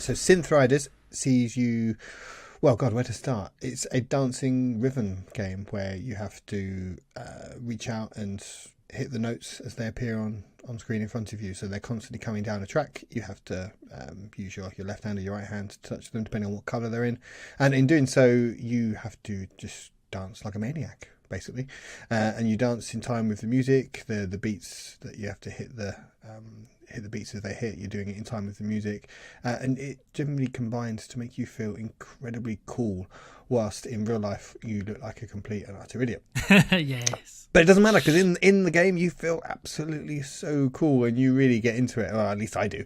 So Synth Riders sees you. Well, God, where to start? It's a dancing rhythm game where you have to reach out and hit the notes as they appear on screen in front of you. So they're constantly coming down a track. You have to use your left hand or your right hand to touch them, depending on what colour they're in. And in doing so, you have to just dance like a maniac, basically. And you dance in time with the music, the beats that you have to hit the beats as they hit. You're doing it in time with the music, and it generally combines to make you feel incredibly cool, whilst in real life you look like a complete and utter idiot. Yes. But it doesn't matter, because in the game you feel absolutely so cool, and you really get into it. Well, at least I do.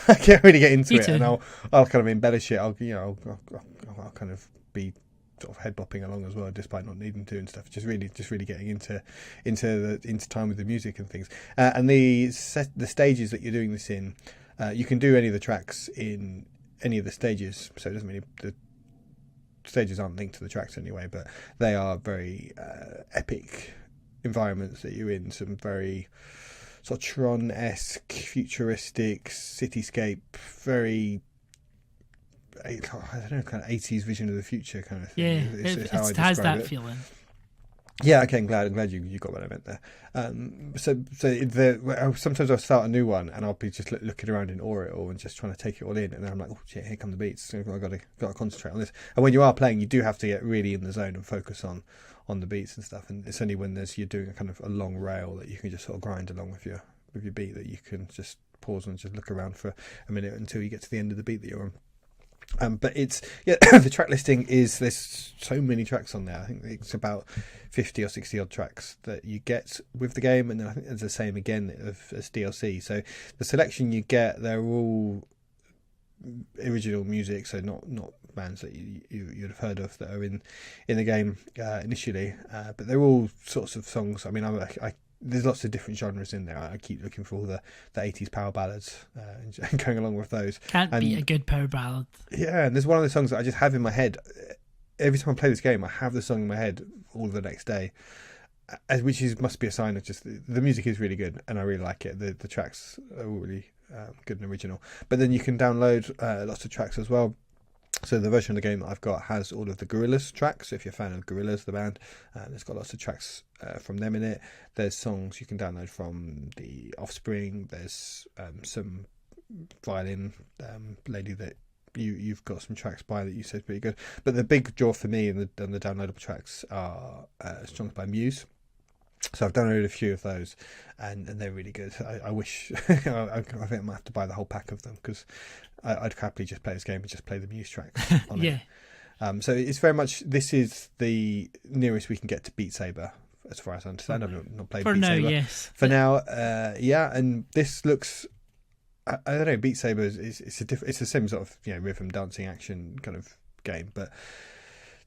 I can really get into Me it, too. and I'll kind of embellish it. I'll kind of be sort of head bopping along as well, despite not needing to and stuff. Just really getting into time with the music and things. And the stages that you're doing this in, you can do any of the tracks in any of the stages. So it doesn't really, the stages aren't linked to the tracks anyway, but they are very epic environments that you're in. Some very sort of Tron-esque, futuristic cityscape, very, I don't know, kind of 80s vision of the future kind of thing. Yeah, It's how I it has describe that it. feeling. Yeah, okay, I'm glad you got what I ment there. Sometimes I'll start a new one and I'll be just looking around in awe at it all and just trying to take it all in, and then I'm like, oh shit, here come the beats. So I've got to concentrate on this. And when you are playing, you do have to get really in the zone and focus on the beats and stuff. And it's only when you're doing a kind of a long rail that you can just sort of grind along with your beat, that you can just pause and just look around for a minute until you get to the end of the beat that you're on. But it's the track listing there's so many tracks on there. I think it's about 50 or 60 odd tracks that you get with the game, and then I think there's the same again as DLC. So the selection you get, they're all original music, so not bands that you'd have heard of that are in the game initially, but they're all sorts of songs. I mean, there's lots of different genres in there. I keep looking for all the 80s power ballads and going along with those. Can't beat a good power ballad. Yeah, and there's one of the songs that I just have in my head. Every time I play this game, I have the song in my head all the next day, which must be a sign of just the music is really good, and I really like it. The tracks are all really good and original. But then you can download lots of tracks as well. So the version of the game that I've got has all of the Gorillaz tracks. So if you're a fan of Gorillaz, the band, it's got lots of tracks from them in it. There's songs you can download from the Offspring. There's some violin lady that you've got some tracks by that you said pretty good. But the big draw for me and the downloadable tracks are songs by Muse. So I've downloaded a few of those, and they're really good. I wish I think I might have to buy the whole pack of them, because I'd happily just play this game and just play the Muse tracks on Yeah. it. So it's very much, this is the nearest we can get to Beat Saber, as far as I understand. I've not played For Beat now, Saber. yes. For now, yeah, and this looks, I don't know, Beat Saber it's the same sort of rhythm dancing action kind of game, but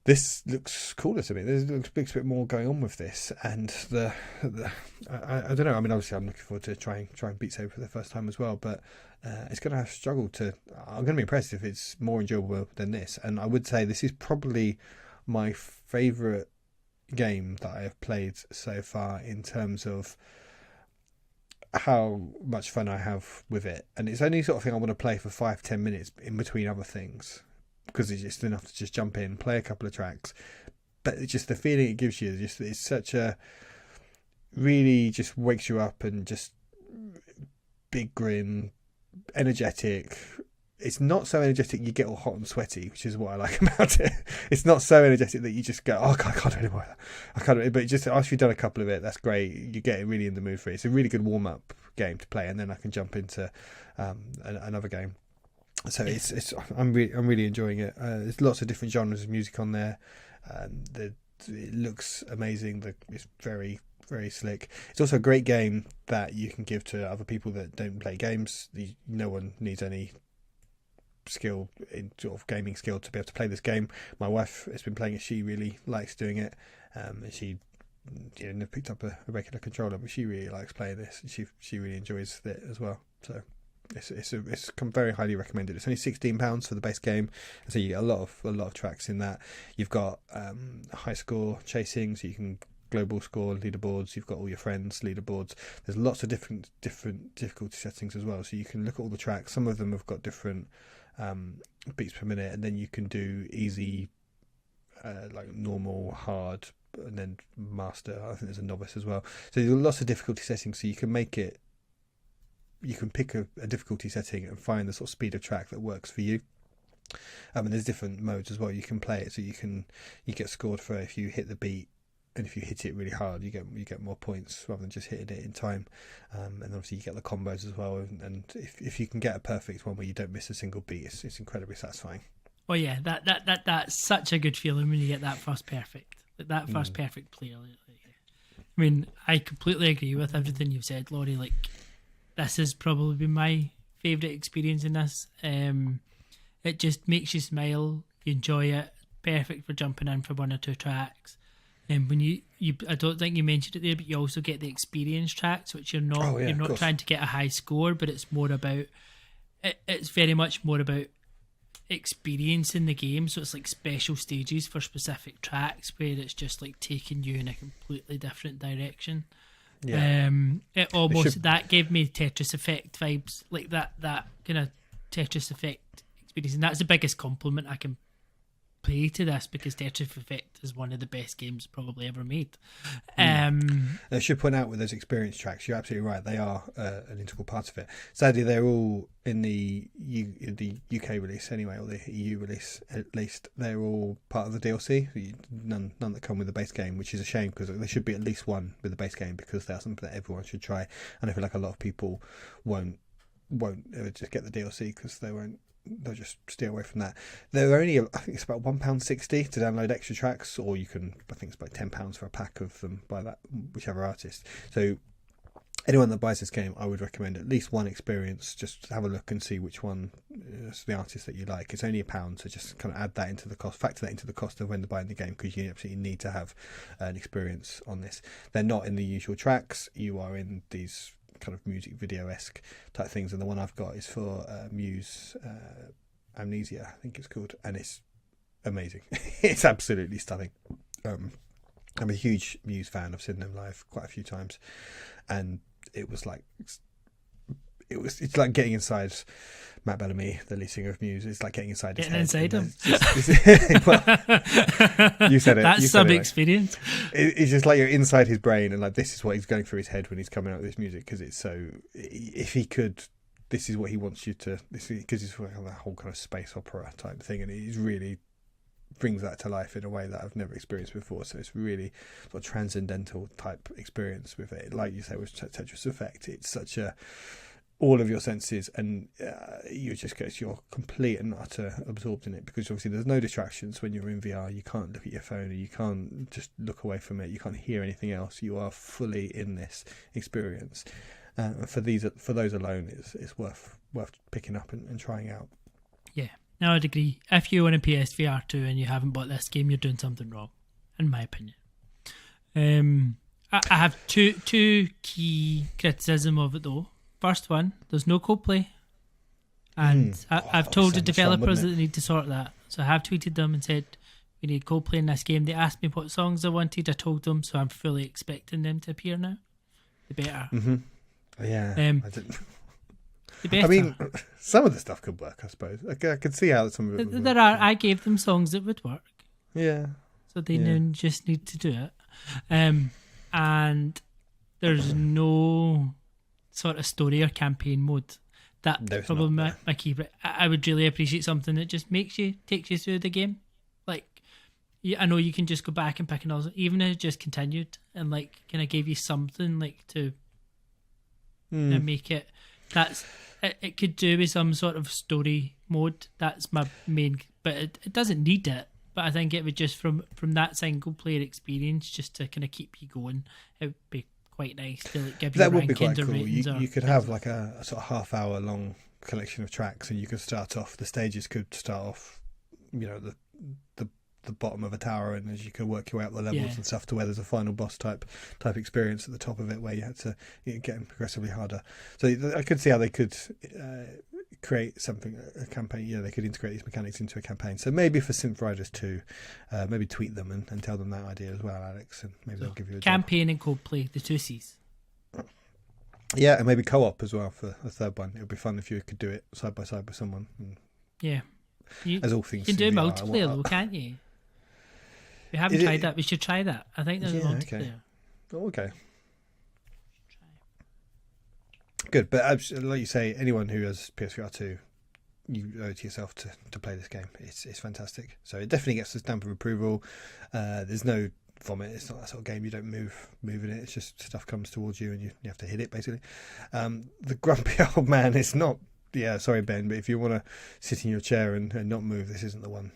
this looks cooler to me. There's a bit more going on with this, and I don't know. I mean, obviously, I'm looking forward to trying Beat Saber for the first time as well. But it's going to have struggled to. I'm going to be impressed if it's more enjoyable than this. And I would say this is probably my favourite game that I have played so far in terms of how much fun I have with it. And it's only sort of thing I want to play for 5-10 minutes in between other things, because it's just enough to just jump in, play a couple of tracks. But it's just the feeling it gives you, it's such a, really just wakes you up, and just big grin, energetic. It's not so energetic you get all hot and sweaty, which is what I like about it. It's not so energetic that you just go, oh God, I can't do anymore. I can't. But just after you've done a couple of it, that's great. You get really in the mood for it. It's a really good warm up game to play, and then I can jump into another game. So I'm really enjoying it. There's lots of different genres of music on there. It looks amazing. It's very, very slick. It's also a great game that you can give to other people that don't play games. No one needs any skill in sort of gaming skill to be able to play this game. My wife has been playing it. She really likes doing it. She never picked up a regular controller, but she really likes playing this, and she really enjoys it as well. So it's very highly recommended. It's only £16 for the base game, so you get a lot of tracks in that. You've got high score chasing, so you can global score leaderboards. You've got all your friends leaderboards. There's lots of different difficulty settings as well, so you can look at all the tracks. Some of them have got different beats per minute, and then you can do easy, like normal, hard, and then master. I think there's a novice as well. So there's lots of difficulty settings, so you can make it. You can pick a difficulty setting and find the sort of speed of track that works for you. And there's different modes as well. You can play it, so you get scored for if you hit the beat, and if you hit it really hard, you get more points rather than just hitting it in time. And obviously you get the combos as well. And if you can get a perfect one where you don't miss a single beat, it's incredibly satisfying. Oh yeah, that's such a good feeling when you get that first perfect, that first perfect play. I mean, I completely agree with everything you've said, Laurie. Like, this has probably been my favourite experience in this. It just makes you smile. You enjoy it. Perfect for jumping in for one or two tracks. And when you I don't think you mentioned it there, but you also get the experience tracks, which you're not trying to get a high score, but it's more about it's very much more about experiencing the game. So it's like special stages for specific tracks where it's just like taking you in a completely different direction. Yeah. It almost that gave me Tetris Effect vibes, like that kind of Tetris Effect experience, and that's the biggest compliment I can pay to this, because Tetris Effect is one of the best games probably ever made. I should point out with those experience tracks, you're absolutely right. They are an integral part of it. Sadly, they're all in the UK release anyway, or the EU release at least. They're all part of the DLC. None that come with the base game, which is a shame, because there should be at least one with the base game, because that's something that everyone should try. And I feel like a lot of people won't just get the DLC because they'll just steer away from that. They're only, I think it's about £1.60 to download extra tracks, or you can, I think it's about £10 for a pack of them by that whichever artist. So anyone that buys this game, I would recommend at least one experience. Just have a look and see which one is the artist that you like. It's only £1, so just kind of add that into the cost, factor that into the cost of when they're buying the game, because you absolutely need to have an experience on this. They're not in the usual tracks. You are in these kind of music video-esque type things, and the one I've got is for Muse Amnesia, I think it's called, and it's amazing. It's absolutely stunning. I'm a huge Muse fan. I've seen them live quite a few times, and it's like getting inside Matt Bellamy, the lead singer of Muse. It's like getting inside his head. Inside him. Well, you said it. That's some experience. It's just like you're inside his brain, and like this is what he's going through his head when he's coming out with this music, because it's so. If he could, this is what he wants you to. Because it's like that whole kind of space opera type thing, and he really brings that to life in a way that I've never experienced before. So it's really sort of transcendental type experience with it. Like you say with Tetris Effect, it's such a all of your senses, and you're complete and utter absorbed in it, because obviously there's no distractions when you're in VR. You can't look at your phone, or you can't just look away from it. You can't hear anything else. You are fully in this experience. For those alone, it's worth picking up and trying out. Yeah, no, I'd agree. If you own a PSVR2 and you haven't bought this game, you're doing something wrong, in my opinion. I have two key criticism of it though. First one, there's no Coldplay, and I've told the developers that they need to sort that. So I have tweeted them and said we need Coldplay in this game. They asked me what songs I wanted. I told them, so I'm fully expecting them to appear now. They better. Mm-hmm. Yeah, I didn't. I mean, some of the stuff could work, I suppose. I could see how some of it would work. I gave them songs that would work. Yeah. So they just need to do it. And there's no sort of story or campaign mode. That's probably my key. I would really appreciate something that just takes you through the game. Like, I know you can just go back and pick another, even if it just continued and like kind of gave you something like to make it. It could do with some sort of story mode. That's my main, but it doesn't need it. But I think it would just from that single player experience, just to kind of keep you going, it would be quite nice to like give you that would be quite cool. ratings. You could have like a sort of half-hour long collection of tracks, and you could start off. The stages could start off, the bottom of a tower, and as you could work your way up the levels and stuff to where there's a final boss type experience at the top of it, where you had to get progressively harder. So I could see how they could create a campaign. They could integrate these mechanics into a campaign. So maybe for Synth Riders 2, maybe tweet them and tell them that idea as well, Alex, and maybe they'll give you a campaign and Coldplay, the two C's. Yeah, and maybe co-op as well for the third one. It would be fun if you could do it side by side with someone. And Yeah. You As all things can do in VR, multiplayer though, can't you? We haven't tried that. We should try that. I think there's a multiplayer. Okay. Good, but like you say, anyone who has PSVR2, you owe it to yourself to play this game. It's fantastic. So it definitely gets the stamp of approval. There's no vomit. It's not that sort of game. You don't move in it. It's just stuff comes towards you and you have to hit it, basically. The grumpy old man is not... Yeah, sorry, Ben, but if you want to sit in your chair and not move, this isn't the one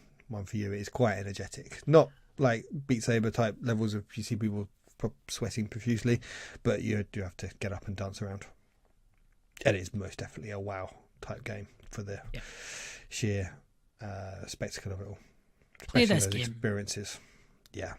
for you. It's quite energetic. Not like Beat Saber type levels of... You see people sweating profusely, but you do have to get up and dance around. And it's most definitely a WoW type game for the sheer spectacle of it all. Play this those game. Experiences. Yeah.